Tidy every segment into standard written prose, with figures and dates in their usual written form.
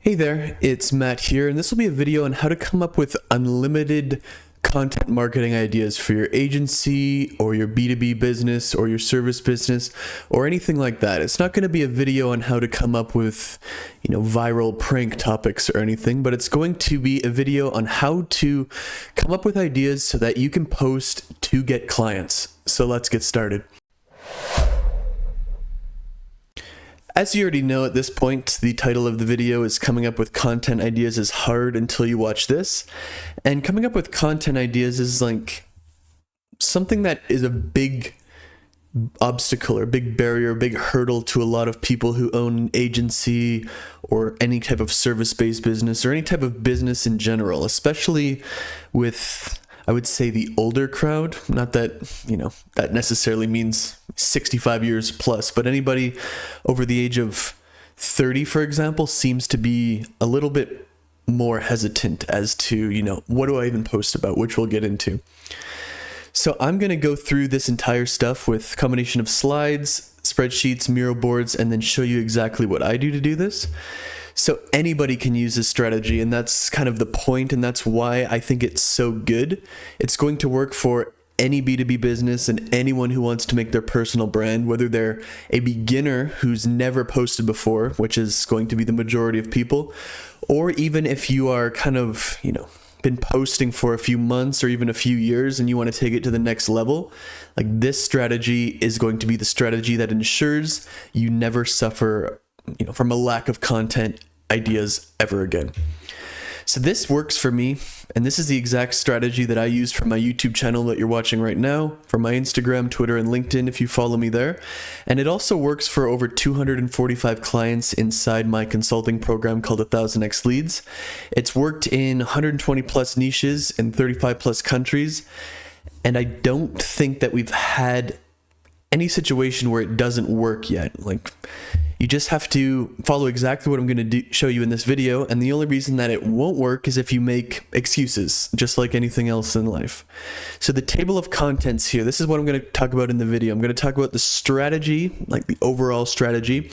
Hey there, it's Matt here, and this will be a video on how to come up with unlimited content marketing ideas for your agency or your B2B business or your service business or anything like that. It's not going to be a video on how to come up with, viral prank topics or anything, but it's going to be a video on how to come up with ideas so that you can post to get clients. So let's get started. As you already know at this point, the title of the video is Coming Up with Content Ideas is Hard Until You Watch This. And coming up with content ideas is like something that is a big obstacle or big barrier, big hurdle to a lot of people who own an agency or any type of service-based business or any type of business in general, especially with, I would say, the older crowd. Not that, that necessarily means 65 years plus, but anybody over the age of 30, for example, seems to be a little bit more hesitant as to, what do I even post about, which we'll get into. So I'm going to go through this entire stuff with a combination of slides, spreadsheets, Miro boards, and then show you exactly what I do to do this. So anybody can use this strategy, and that's kind of the point, and that's why I think it's so good. It's going to work for any B2B business and anyone who wants to make their personal brand, whether they're a beginner who's never posted before, which is going to be the majority of people, or even if you are kind of, been posting for a few months or even a few years and you want to take it to the next level. Like, this strategy is going to be the strategy that ensures you never suffer from a lack of content ideas ever again. So this works for me, and this is the exact strategy that I use for my YouTube channel that you're watching right now, for my Instagram, Twitter, and LinkedIn if you follow me there. And it also works for over 245 clients inside my consulting program called 1000x Leads. It's worked in 120 plus niches in 35 plus countries, and I don't think that we've had any situation where it doesn't work yet. Like, you just have to follow exactly what I'm going to show you in this video, and the only reason that it won't work is if you make excuses, just like anything else in life. So the table of contents here, this is what I'm going to talk about in the video. I'm going to talk about the strategy, like the overall strategy,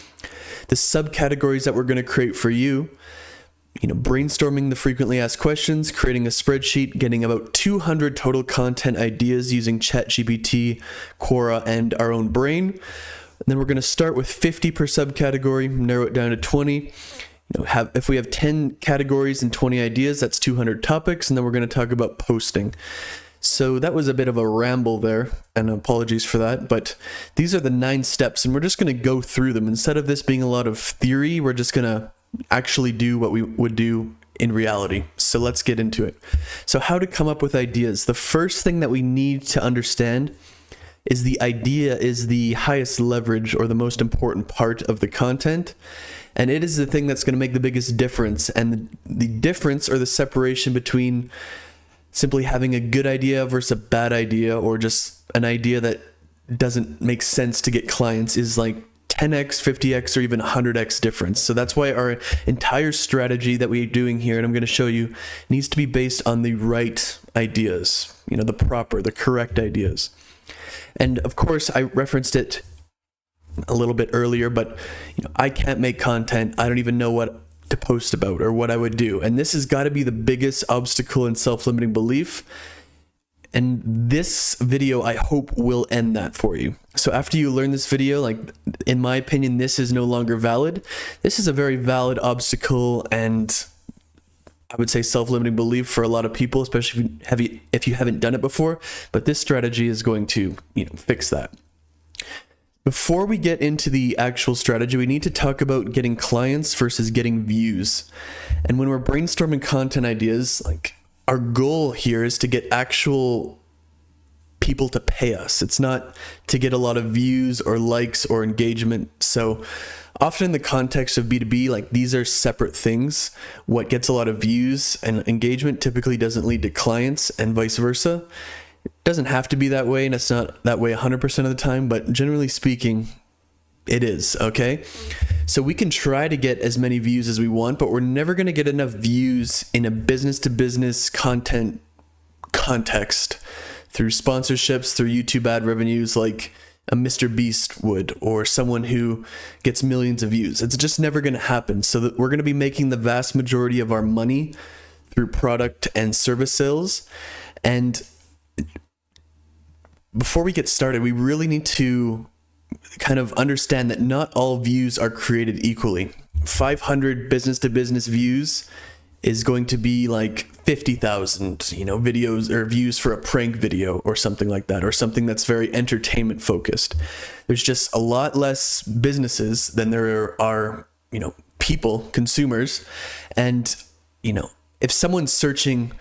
the subcategories that we're going to create for you, brainstorming the frequently asked questions, creating a spreadsheet, getting about 200 total content ideas using ChatGPT, Quora, and our own brain. And then we're going to start with 50 per subcategory, narrow it down to 20. If we have 10 categories and 20 ideas, that's 200 topics. And then we're going to talk about posting. So that was a bit of a ramble there, and apologies for that. But these are the 9 steps, and we're just going to go through them. Instead of this being a lot of theory, we're just going to actually do what we would do in reality. So let's get into it. So how to come up with ideas. The first thing that we need to understand is the idea is the highest leverage or the most important part of the content. And it is the thing that's going to make the biggest difference. And the difference or the separation between simply having a good idea versus a bad idea, or just an idea that doesn't make sense to get clients, is like 10x, 50x, or even 100x difference. So that's why our entire strategy that we're doing here, and I'm going to show you, needs to be based on the right ideas, the correct ideas. And of course, I referenced it a little bit earlier, but I can't make content. I don't even know what to post about or what I would do. And this has got to be the biggest obstacle in self-limiting belief. And this video, I hope, will end that for you. So after you learn this video, in my opinion, this is no longer valid. This is a very valid obstacle, and I would say self-limiting belief for a lot of people, especially if you haven't done it before. But this strategy is going to, fix that. Before we get into the actual strategy, we need to talk about getting clients versus getting views. And when we're brainstorming content ideas, our goal here is to get actual people to pay us. It's not to get a lot of views or likes or engagement. So often in the context of B2B, these are separate things. What gets a lot of views and engagement typically doesn't lead to clients, and vice versa. It doesn't have to be that way, and it's not that way 100% of the time, but generally speaking, it is, okay? So we can try to get as many views as we want, but we're never going to get enough views in a business-to-business content context through sponsorships, through YouTube ad revenues. a Mr. Beast would, or someone who gets millions of views. It's just never going to happen. So that we're going to be making the vast majority of our money through product and service sales. And before we get started, we really need to kind of understand that not all views are created equally. 500 business to business views is going to be like 50,000, videos or views for a prank video or something like that, or something that's very entertainment focused. There's just a lot less businesses than there are, people, consumers. And, if someone's searching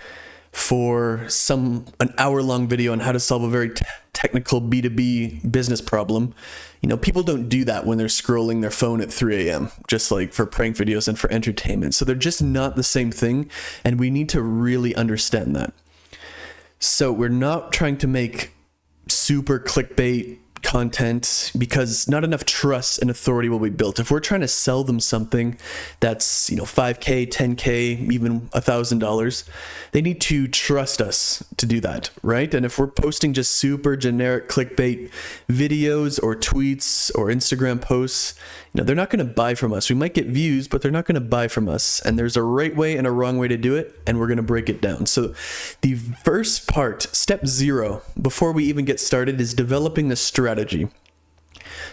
for an hour-long video on how to solve a very technical B2B business problem, people don't do that when they're scrolling their phone at 3 a.m., just like for prank videos and for entertainment. So they're just not the same thing, and we need to really understand that. So we're not trying to make super clickbait content, because not enough trust and authority will be built. If we're trying to sell them something that's $5K, $10K, even $1,000, they need to trust us to do that, right? And if we're posting just super generic clickbait videos or tweets or Instagram posts, they're not going to buy from us. We might get views, but they're not going to buy from us. And there's a right way and a wrong way to do it, and we're going to break it down. So the first part, step 0, before we even get started, is developing the strategy.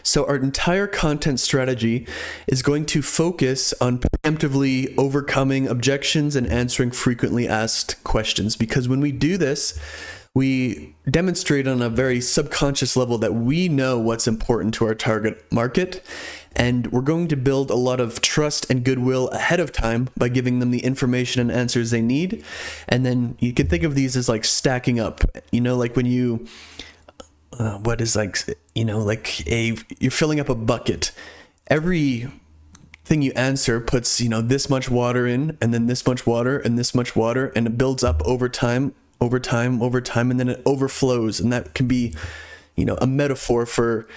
So our entire content strategy is going to focus on preemptively overcoming objections and answering frequently asked questions. Because when we do this, we demonstrate on a very subconscious level that we know what's important to our target market, and we're going to build a lot of trust and goodwill ahead of time by giving them the information and answers they need. And then you can think of these as like stacking up, like when you you're filling up a bucket. Every thing you answer puts, this much water in, and then this much water, and this much water, and it builds up over time, and then it overflows. And that can be, a metaphor for,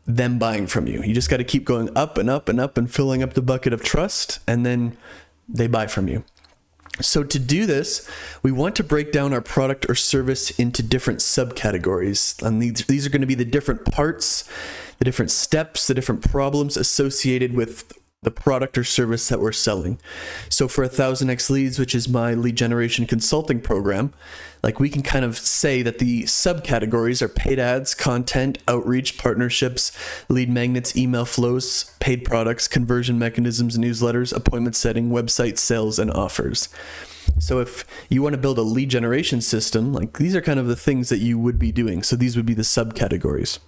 them buying from you. You just got to keep going up and up and up and filling up the bucket of trust, and then they buy from you. So to do this, we want to break down our product or service into different subcategories. And these are going to be the different parts, the different steps, the different problems associated with the product or service that we're selling. So for 1000x Leads, which is my lead generation consulting program, we can kind of say that the subcategories are paid ads, content, outreach, partnerships, lead magnets, email flows, paid products, conversion mechanisms, newsletters, appointment setting, website sales, and offers. So if you want to build a lead generation system, these are kind of the things that you would be doing. So these would be the subcategories.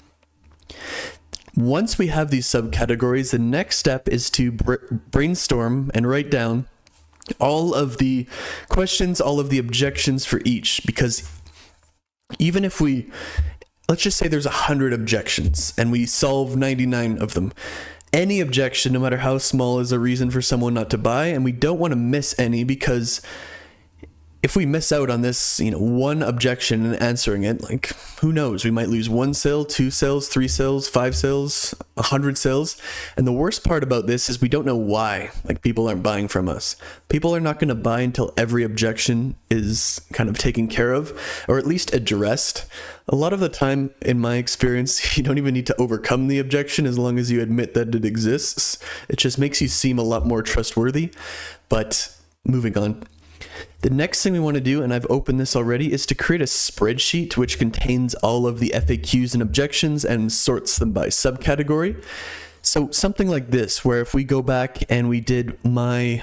Once we have these subcategories, the next step is to brainstorm and write down all of the questions, all of the objections for each. Because even if let's just say there's 100 objections and we solve 99 of them, any objection, no matter how small, is a reason for someone not to buy. And we don't want to miss any, because if we miss out on this, one objection and answering it, who knows? We might lose 1 sale, 2 sales, 3 sales, 5 sales, 100 sales. And the worst part about this is we don't know why, people aren't buying from us. People are not going to buy until every objection is kind of taken care of, or at least addressed. A lot of the time, in my experience, you don't even need to overcome the objection as long as you admit that it exists. It just makes you seem a lot more trustworthy. But moving on. The next thing we want to do, and I've opened this already, is to create a spreadsheet which contains all of the FAQs and objections and sorts them by subcategory. So something like this, where if we go back and we did my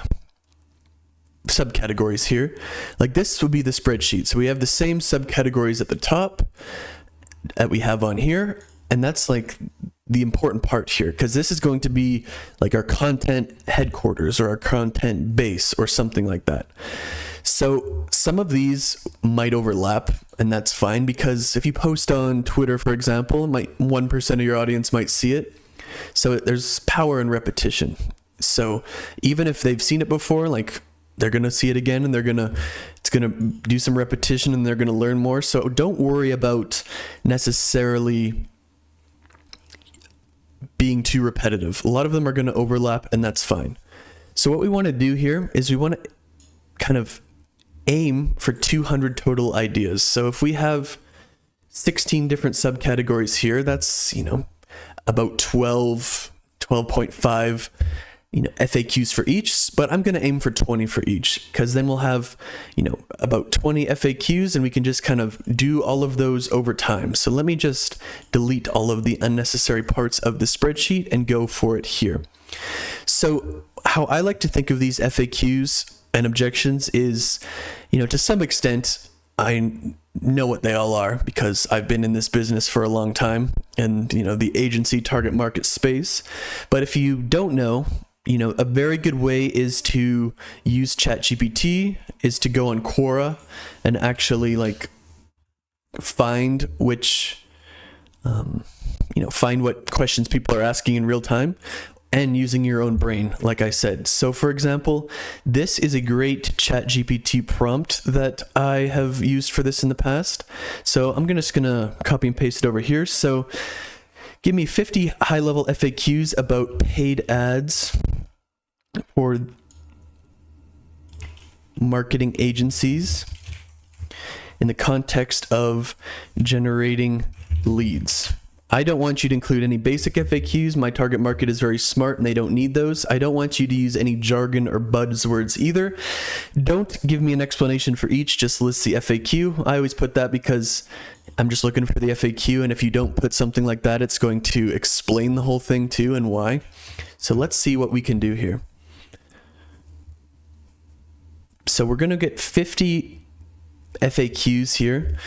subcategories here, this would be the spreadsheet. So we have the same subcategories at the top that we have on here, and that's the important part here, because this is going to be our content headquarters or our content base or something like that. So some of these might overlap, and that's fine, because if you post on Twitter, for example, 1% of your audience might see it. So there's power in repetition. So even if they've seen it before, they're going to see it again, and it's going to do some repetition, and they're going to learn more. So don't worry about necessarily being too repetitive. A lot of them are going to overlap, and that's fine. So what we want to do here is we want to kind of aim for 200 total ideas. So if we have 16 different subcategories here. That's, about 12.5 FAQs for each, but I'm going to aim for 20 for each, because then we'll have, about 20 FAQs, and we can just kind of do all of those over time. So let me just delete all of the unnecessary parts of the spreadsheet and go for it here. So how I like to think of these FAQs and objections is, to some extent, I know what they all are because I've been in this business for a long time, and, the agency target market space. But if you don't know, a very good way is to use ChatGPT, is to go on Quora and actually find which, find what questions people are asking in real time, and using your own brain, like I said. So for example, this is a great ChatGPT prompt that I have used for this in the past. So I'm just gonna copy and paste it over here. So give me 50 high-level FAQs about paid ads for marketing agencies in the context of generating leads. I don't want you to include any basic FAQs. My target market is very smart and they don't need those. I don't want you to use any jargon or buzzwords either. Don't give me an explanation for each, just list the FAQ. I always put that because I'm just looking for the FAQ, and if you don't put something like that, it's going to explain the whole thing too and why. So let's see what we can do here. So we're going to get 50 FAQs here,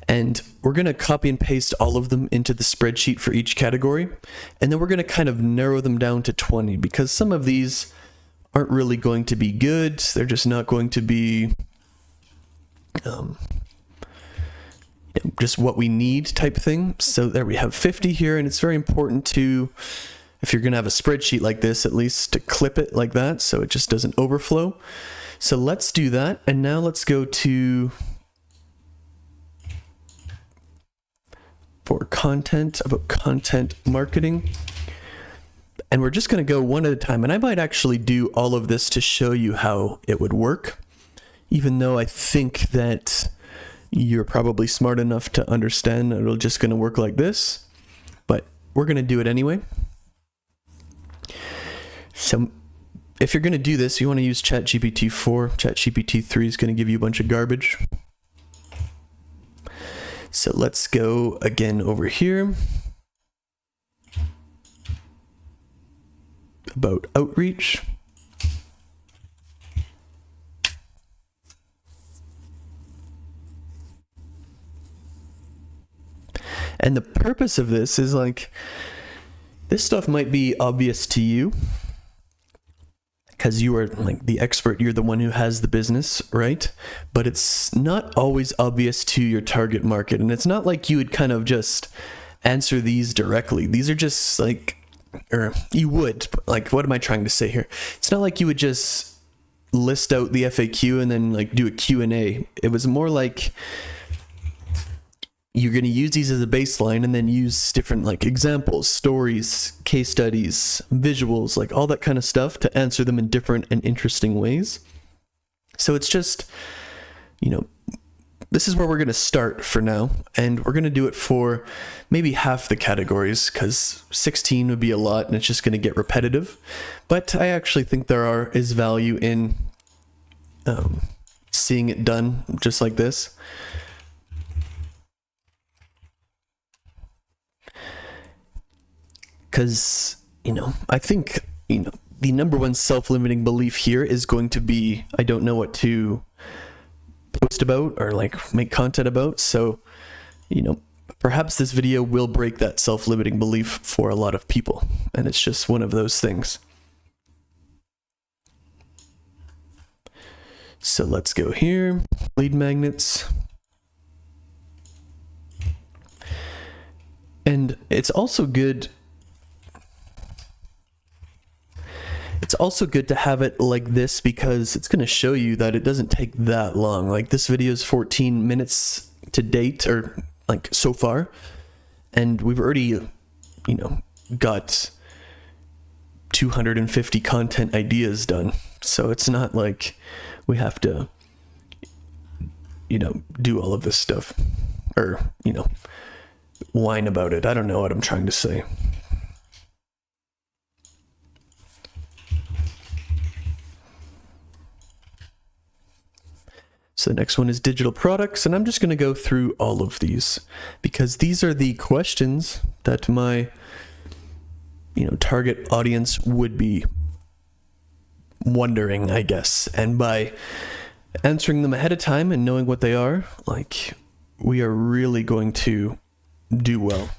and we're going to copy and paste all of them into the spreadsheet for each category, and then we're going to kind of narrow them down to 20, because some of these aren't really going to be good. They're just not going to be just what we need type thing. So there we have 50 here, and it's very important to, if you're going to have a spreadsheet like this, at least to clip it like that so it just doesn't overflow. So let's do that, and now let's go to for content, about content marketing. And we're just going to go one at a time. And I might actually do all of this to show you how it would work, even though I think that you're probably smart enough to understand that it's just going to work like this. But we're going to do it anyway. So if you're going to do this, you want to use ChatGPT 4. ChatGPT 3 is going to give you a bunch of garbage. So let's go again over here. About outreach. And the purpose of this is this stuff might be obvious to you, because you are the expert, you're the one who has the business, right? But it's not always obvious to your target market. And it's not like you would kind of just answer these directly. These are just or you would, what am I trying to say here? It's not like you would just list out the FAQ and then do a Q&A. It was more like you're going to use these as a baseline and then use different examples, stories, case studies, visuals, all that kind of stuff to answer them in different and interesting ways. So it's just, this is where we're going to start for now, and we're going to do it for maybe half the categories, because 16 would be a lot and it's just going to get repetitive. But I actually think there is value in seeing it done just like this. Because, I think, the number one self-limiting belief here is going to be, I don't know what to post about or make content about. So, perhaps this video will break that self-limiting belief for a lot of people. And it's just one of those things. So let's go here, lead magnets. And it's also good to have it like this, because it's going to show you that it doesn't take that long. This video is 14 minutes to date, or so far, and we've already, got 250 content ideas done. So it's not like we have to, do all of this stuff, or, whine about it. I don't know what I'm trying to say. So the next one is digital products, and I'm just going to go through all of these because these are the questions that my target audience would be wondering, I guess. And by answering them ahead of time and knowing what they are, we are really going to do well.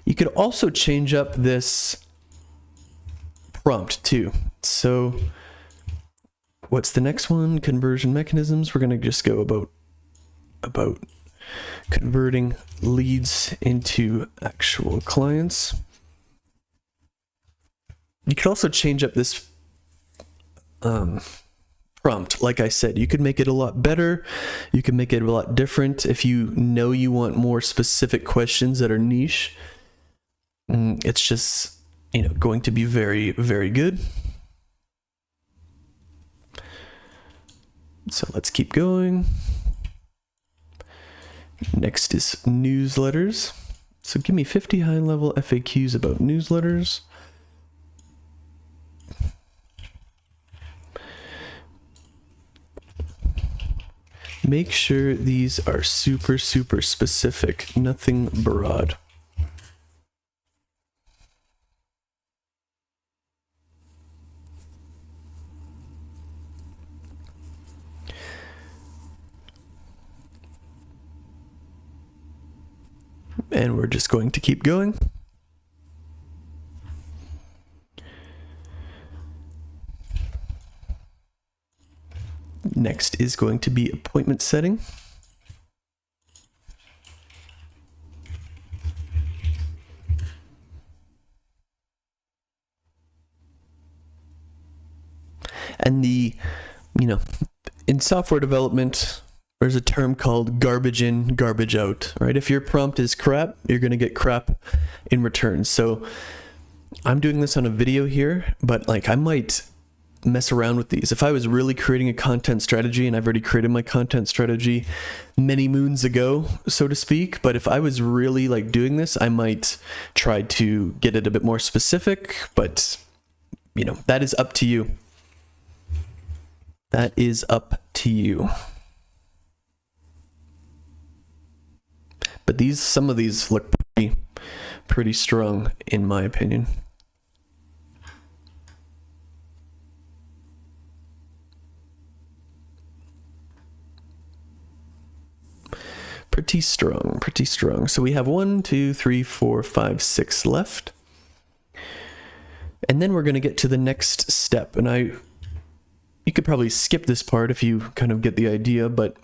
You could also change up this prompt too. So what's the next one? Conversion mechanisms. We're going to just go about converting leads into actual clients. You could also change up this prompt. Like I said, you could make it a lot better. You can make it a lot different if you know you want more specific questions that are niche. It's just, going to be very, very good. So let's keep going. Next is newsletters. So give me 50 high-level FAQs about newsletters. Make sure these are super, super specific, nothing broad. And we're just going to keep going. Next is going to be appointment setting. And in software development, there's a term called garbage in, garbage out, right? If your prompt is crap, you're going to get crap in return. So I'm doing this on a video here, but I might mess around with these. If I was really creating a content strategy, and I've already created my content strategy many moons ago, so to speak, but if I was really doing this, I might try to get it a bit more specific, but that is up to you. That is up to you. But some of these look pretty strong in my opinion. Pretty strong. So we have 1, 2, 3, 4, 5, 6 left. And then we're going to get to the next step. And you could probably skip this part if you kind of get the idea, but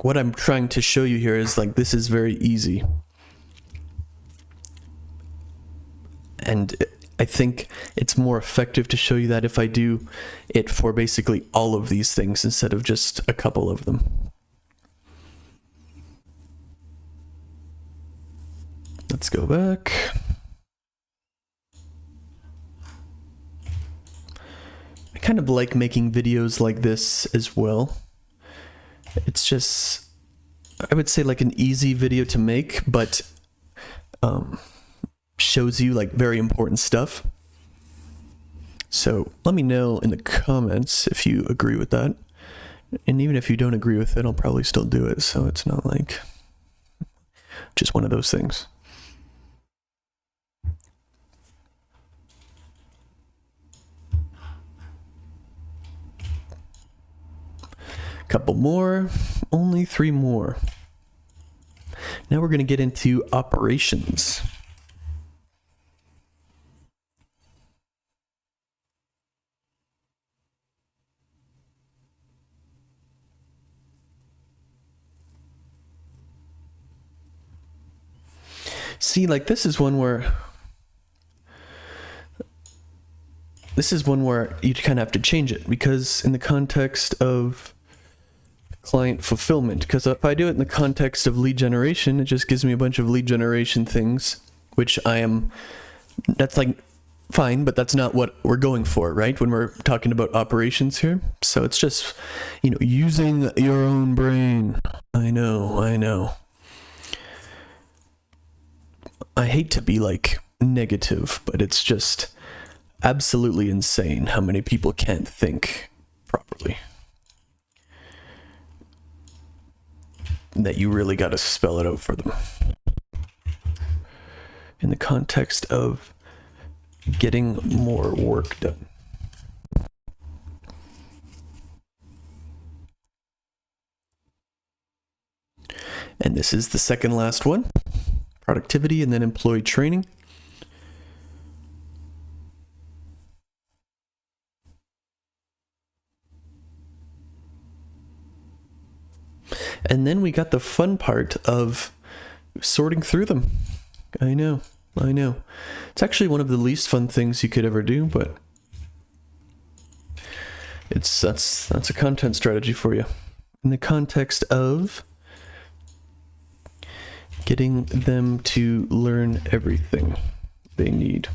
what I'm trying to show you here is this is very easy. And I think it's more effective to show you that if I do it for basically all of these things instead of just a couple of them. Let's go back. I kind of like making videos like this as well. It's just, I would say an easy video to make, but shows you very important stuff. So let me know in the comments if you agree with that. And even if you don't agree with it, I'll probably still do it. So it's not just one of those things. Couple more, only 3 more. Now we're going to get into operations. See, this is one where you kind of have to change it, because in the context of client fulfillment, because if I do it in the context of lead generation, it just gives me a bunch of lead generation things, which that's fine, but that's not what we're going for, right? When we're talking about operations here. So it's just, using your own brain. I know. I hate to be like negative, but it's just absolutely insane how many people can't think properly. That you really got to spell it out for them. In the context of getting more work done. And this is the second last one. Productivity and then employee training. And then we got the fun part of sorting through them. I know. It's actually one of the least fun things you could ever do, but that's a content strategy for you. In the context of getting them to learn everything they need.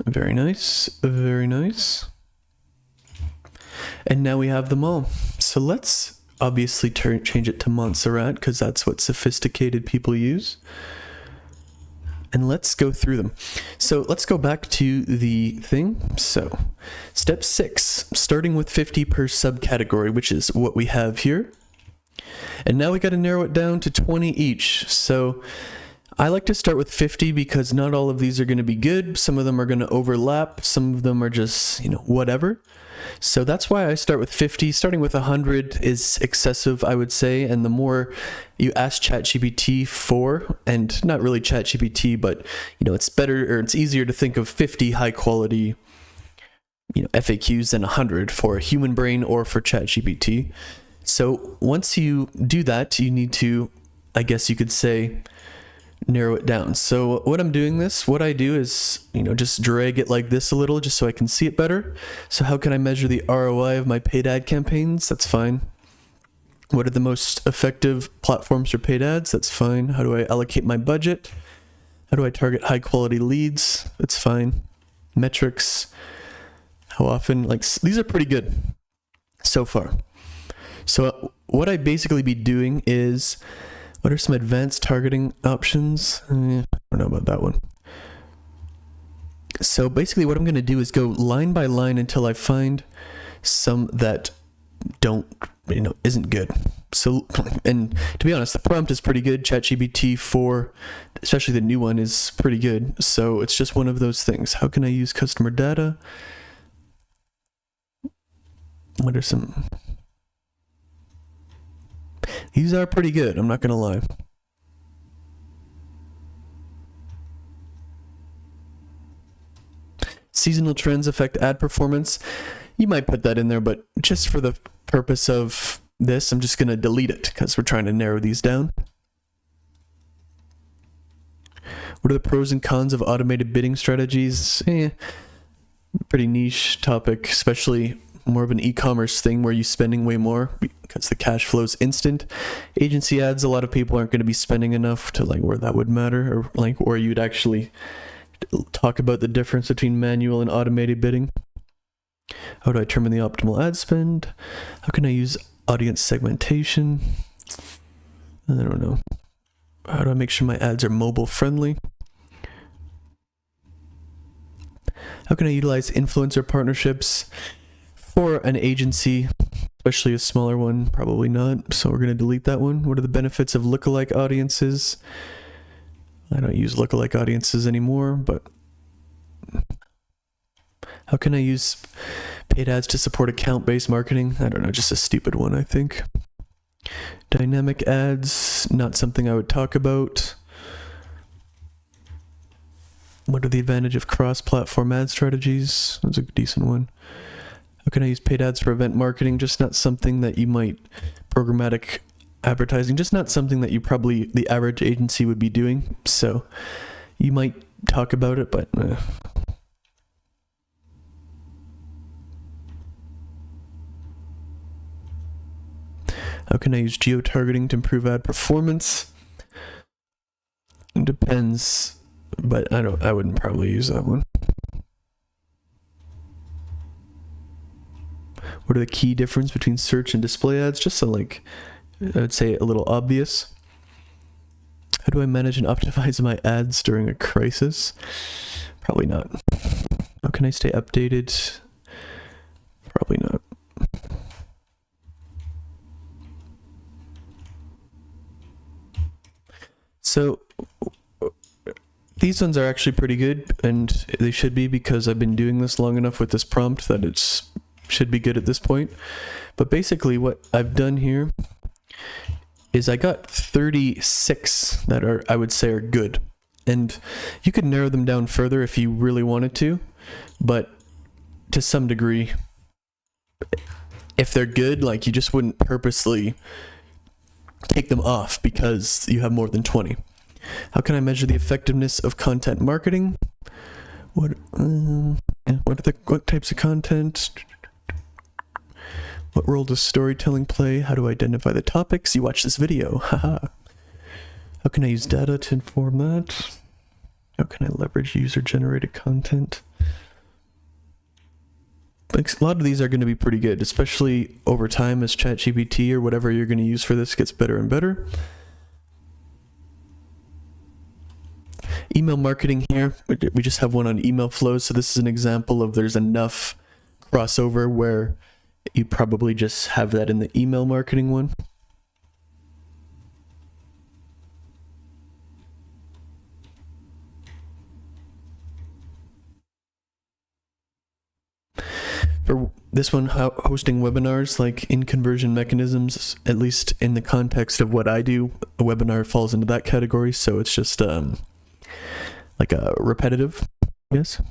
Very nice, very nice. And now we have them all. So let's obviously change it to Montserrat because that's what sophisticated people use. And let's go through them. So let's go back to the thing. So step 6, starting with 50 per subcategory, which is what we have here. And now we got to narrow it down to 20 each. So I like to start with 50 because not all of these are going to be good. Some of them are going to overlap. Some of them are just, whatever. So that's why I start with 50. Starting with 100 is excessive, I would say. And the more you ask ChatGPT for, and not really ChatGPT, but, it's better or it's easier to think of 50 high quality, FAQs than 100 for a human brain or for ChatGPT. So once you do that, you need to, I guess you could say, narrow it down. So what I do is, just drag it like this a little just so I can see it better. So how can I measure the ROI of my paid ad campaigns? That's fine. What are the most effective platforms for paid ads? That's fine. How do I allocate my budget? How do I target high quality leads? That's fine. Metrics. How often? These are pretty good so far. So what I basically be doing is, what are some advanced targeting options? I don't know about that one. So basically what I'm going to do is go line by line until I find some that isn't good. So, and to be honest, the prompt is pretty good. ChatGPT 4, especially the new one, is pretty good. So it's just one of those things. How can I use customer data? What are some... These are pretty good, I'm not going to lie. Seasonal trends affect ad performance. You might put that in there, but just for the purpose of this, I'm just going to delete it because we're trying to narrow these down. What are the pros and cons of automated bidding strategies? Pretty niche topic, especially more of an e-commerce thing where you're spending way more because the cash flow is instant. Agency ads, a lot of people aren't going to be spending enough to where that would matter, or where you'd actually talk about the difference between manual and automated bidding. How do I determine the optimal ad spend? How can I use audience segmentation? I don't know. How do I make sure my ads are mobile friendly? How can I utilize influencer partnerships for an agency, especially a smaller one? Probably not, so we're going to delete that one. What are the benefits of lookalike audiences? I don't use lookalike audiences anymore, but how can I use paid ads to support account-based marketing? I don't know, just a stupid one, I think. Dynamic ads, not something I would talk about. What are the advantage of cross-platform ad strategies? That's a decent one. How can I use paid ads for event marketing? Just not something that you might programmatic advertising, just not something that the average agency would be doing. So you might talk about it, but how can I use geo-targeting to improve ad performance? It depends, but I wouldn't probably use that one. What are the key difference between search and display ads? Just so I would say a little obvious. How do I manage and optimize my ads during a crisis? Probably not. How can I stay updated? Probably not. So these ones are actually pretty good, and they should be because I've been doing this long enough with this prompt that it should be good at this point. But basically what I've done here is I got 36 that I would say are good. And you could narrow them down further if you really wanted to, but to some degree, if they're good, you just wouldn't purposely take them off because you have more than 20. How can I measure the effectiveness of content marketing? What types of content? What role does storytelling play? How do I identify the topics? You watch this video. Haha. How can I use data to inform that? How can I leverage user-generated content? A lot of these are going to be pretty good, especially over time as ChatGPT or whatever you're going to use for this gets better and better. Email marketing here, we just have one on email flows. So this is an example of there's enough crossover where you probably just have that in the email marketing one. For this one, hosting webinars, in conversion mechanisms, at least in the context of what I do, a webinar falls into that category. So it's just like a repetitive, yes.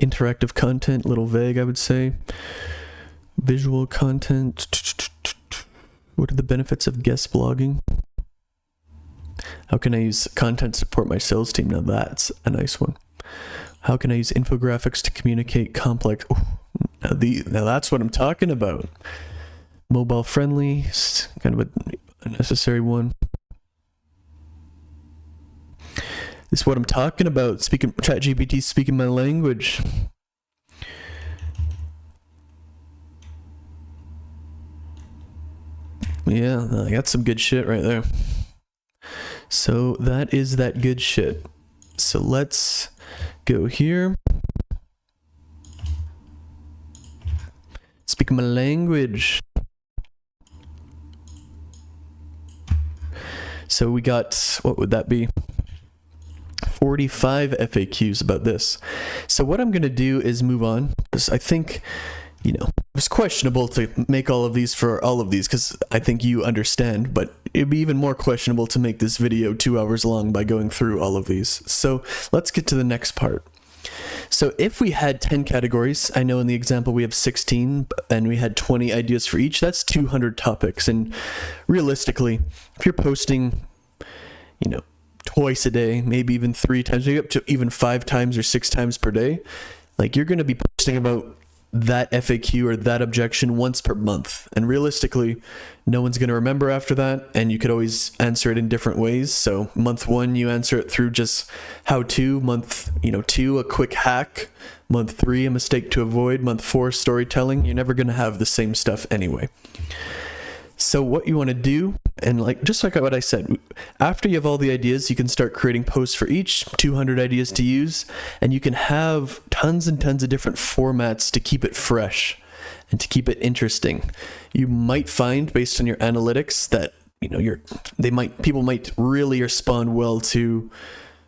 Interactive content, little vague, I would say. Visual content. What are the benefits of guest blogging? How can I use content to support my sales team? Now that's a nice one. How can I use infographics to communicate complex? Now that's what I'm talking about. Mobile friendly, kind of a necessary one. This is what I'm talking about. ChatGPT speaking my language. Yeah, I got some good shit right there. So that is that good shit. So let's go here. Speak my language. So we got, what would that be? 45 FAQs about this. So what I'm going to do is move on, because I think, it was questionable to make all of these for all of these, because I think you understand, but it'd be even more questionable to make this video 2 hours long by going through all of these. So let's get to the next part. So if we had 10 categories, I know in the example we have 16 and we had 20 ideas for each, that's 200 topics. And realistically, if you're posting, twice a day, maybe even 3 times, maybe up to even 5 times or 6 times per day, you're going to be posting about that FAQ or that objection once per month. And realistically, no one's going to remember after that, and you could always answer it in different ways. So month 1, you answer it through just how to, month 2, a quick hack, month 3, a mistake to avoid, month 4, storytelling. You're never going to have the same stuff anyway. So what you want to do, and just like what I said, after you have all the ideas, you can start creating posts for each, 200 ideas to use, and you can have tons and tons of different formats to keep it fresh and to keep it interesting. You might find, based on your analytics, that people might really respond well to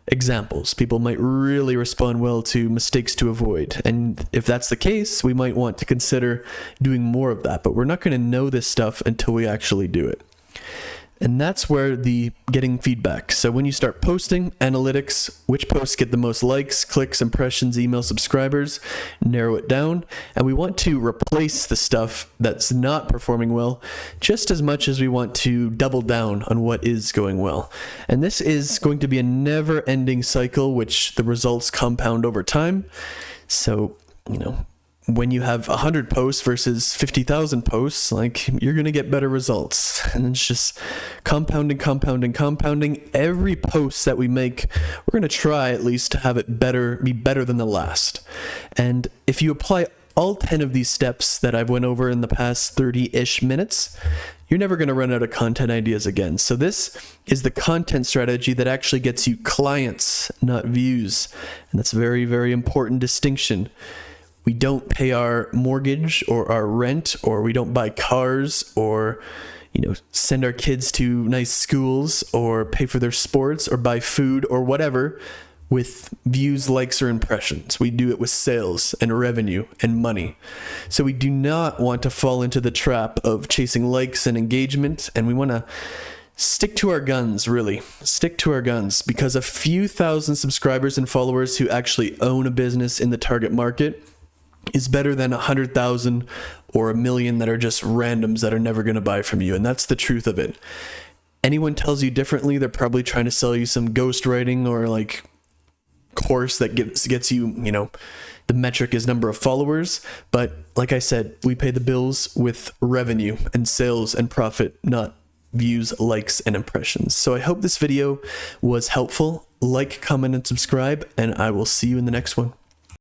examples. People might really respond well to mistakes to avoid. And if that's the case, we might want to consider doing more of that. But we're not going to know this stuff until we actually do it. And that's where the getting feedback. So when you start posting, analytics, which posts get the most likes, clicks, impressions, email, subscribers, narrow it down. And we want to replace the stuff that's not performing well just as much as we want to double down on what is going well. And this is going to be a never-ending cycle, which the results compound over time. So, when you have 100 posts versus 50,000 posts, you're going to get better results. And it's just compounding. Every post that we make, we're going to try at least to have it be better than the last. And if you apply all 10 of these steps that I've went over in the past 30-ish minutes, you're never going to run out of content ideas again. So this is the content strategy that actually gets you clients, not views. And that's a very, very important distinction. We don't pay our mortgage or our rent, or we don't buy cars, or send our kids to nice schools, or pay for their sports, or buy food, or whatever with views, likes, or impressions. We do it with sales and revenue and money. So we do not want to fall into the trap of chasing likes and engagement, and we want to stick to our guns, really. Stick to our guns, because a few thousand subscribers and followers who actually own a business in the target market is better than 100,000 or 1 million that are just randoms that are never going to buy from you. And that's the truth of it. Anyone tells you differently, they're probably trying to sell you some ghostwriting or course that gets you, the metric is number of followers. But like I said, we pay the bills with revenue and sales and profit, not views, likes, and impressions. So I hope this video was helpful. Like, comment, and subscribe, and I will see you in the next one.